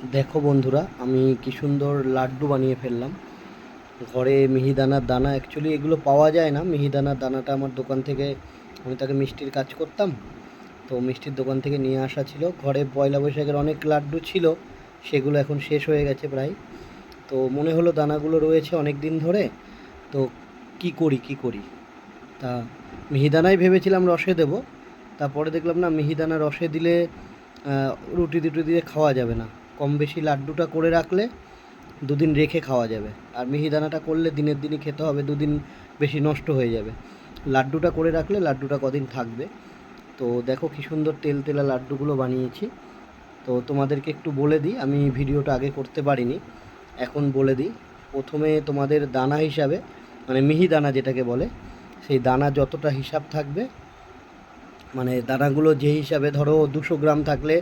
দেখো বন্ধুরা, আমি কি সুন্দর লাড্ডু বানিয়ে ফেললাম ঘরে। মিহিদানার দানা, অ্যাকচুয়ালি এগুলো পাওয়া যায় না। মিহিদানার দানাটা আমার দোকান থেকে, আমি তাকে মিষ্টির কাজ করতাম, তো মিষ্টির দোকান থেকে নিয়ে আসা ছিল। ঘরে পয়লা বৈশাখের অনেক লাড্ডু ছিল, সেগুলো এখন শেষ হয়ে গেছে প্রায়। তো মনে হলো দানাগুলো রয়েছে অনেক দিন ধরে, তো কি করি তা মিহিদানাই ভেবেছিলাম রসে দেব। তারপরে দেখলাম না, মিহিদানা রসে দিলে রুটি দুটো দিয়ে খাওয়া যাবে না। কম বেশি লাড্ডুটা করে রাখলে দুদিন রেখে খাওয়া যাবে, আর মিহিদানাটা করলে দিনের দিনই খেতে হবে, দুদিন বেশি নষ্ট হয়ে যাবে। লাড্ডুটা করে রাখলে লাড্ডুটা কদিন থাকবে। তো দেখো কি সুন্দর তেল তেলা লাড্ডুগুলো বানিয়েছি। তো তোমাদেরকে একটু বলে দিই, আমি ভিডিওটা আগে করতে পারিনি, এখন বলে দিই। প্রথমে তোমাদের দানা হিসাবে, মানে মিহিদানা যেটাকে বলে, সেই দানা যতটা হিসাব থাকবে, মানে দানাগুলো যে হিসাবে, ধরো 200 গ্রাম থাকলে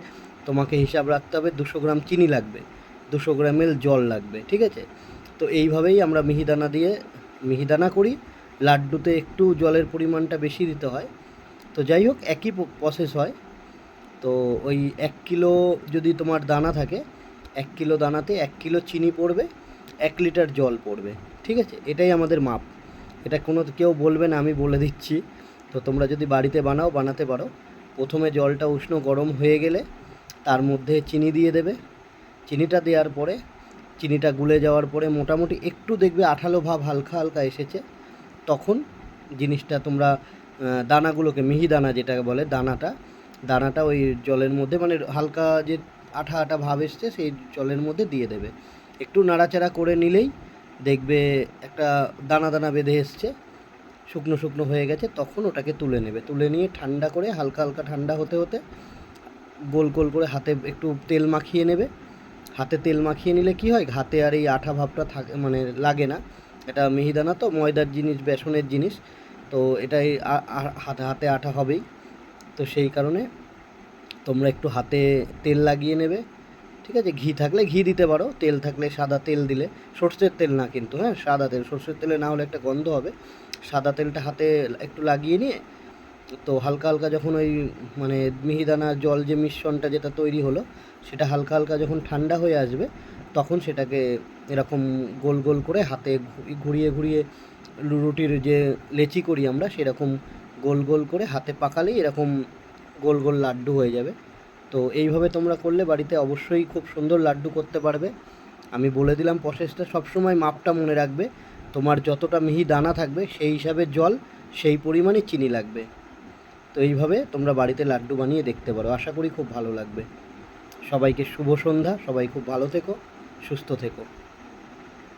তোমাকে হিসাব রাখতে হবে 200 গ্রাম চিনি লাগবে, 200 গ্রামের জল লাগবে, ঠিক আছে? তো এইভাবেই আমরা মিহিদানা করি। লাড্ডুতে একটু জলের পরিমাণটা বেশি দিতে হয়। তো যাই হোক, একই প্রসেস হয়। তো ওই 1 কিলো যদি তোমার দানা থাকে, 1 কিলো দানাতে 1 কিলো চিনি পড়বে, 1 লিটার জল পড়বে, ঠিক আছে? এটাই আমাদের মাপ। এটা কোনো কেউ বলবে না, আমি বলে দিচ্ছি। তো তোমরা যদি বাড়িতে বানাতে পারো। প্রথমে জলটা উষ্ণ গরম হয়ে গেলে তার মধ্যে চিনি দিয়ে দেবে। চিনিটা দেওয়ার পরে, চিনিটা গুলে যাওয়ার পরে মোটামুটি একটু দেখবে আঠালো ভাব হালকা হালকা এসেছে, তখন জিনিসটা তোমরা দানাগুলোকে, মিহিদানা যেটাকে বলে, দানাটা ওই জলের মধ্যে, মানে হালকা যে আঠা আঠা ভাব এসছে সেই জলের মধ্যে দিয়ে দেবে। একটু নাড়াচাড়া করে নিলেই দেখবে একটা দানা দানা বেঁধে এসছে, শুকনো শুকনো হয়ে গেছে। তখন ওটাকে তুলে নেবে, তুলে নিয়ে ঠান্ডা করে, হালকা হালকা ঠান্ডা হতে হতে গোল গোল করে হাতে একটু তেল মাখিয়ে নেবে। হাতে তেল মাখিয়ে নিলে কি হয়, হাতে আর এই আঠা ভাবটা থাকে, মানে লাগে না। এটা মিহিদানা তো ময়দার জিনিস, বেসনের জিনিস, তো এটাই হাতে হাতে আঠা হবেই। তো সেই কারণে তোমরা একটু হাতে তেল লাগিয়ে নেবে, ঠিক আছে? ঘি থাকলে ঘি দিতে পারো, তেল থাকলে সাদা তেল দিলে, সর্ষের তেল না কিন্তু, হ্যাঁ, সাদা তেল। সর্ষের তেলে না হলে একটা গন্ধ হবে। সাদা তেলটা হাতে একটু লাগিয়ে নিয়ে, তো হালকা হালকা যখন ওই, মানে মিহিদানা জল যে মিশ্রণটা যেটা তৈরি হলো, সেটা হালকা হালকা যখন ঠান্ডা হয়ে আসবে, তখন সেটাকে এরকম গোল গোল করে হাতে ঘুরিয়ে ঘুরিয়ে, রুটির যে লেচি করি আমরা, সেরকম গোল গোল করে হাতে পাকালেই এরকম গোল গোল লাড্ডু হয়ে যাবে। তো এইভাবে তোমরা করলে বাড়িতে অবশ্যই খুব সুন্দর লাড্ডু করতে পারবে। আমি বলে দিলাম প্রসেসটা, সবসময় মাপটা মনে রাখবে। তোমার যতটা মিহি দানা থাকবে সেই হিসাবে জল, সেই পরিমাণে চিনি লাগবে। তো এইভাবে তোমরা বাড়িতে লাড্ডু বানিয়ে দেখতে পারো, আশা করি খুব ভালো লাগবে। সবাইকে শুভ সন্ধ্যা, সবাই খুব ভালো থেকো, সুস্থ থেকো।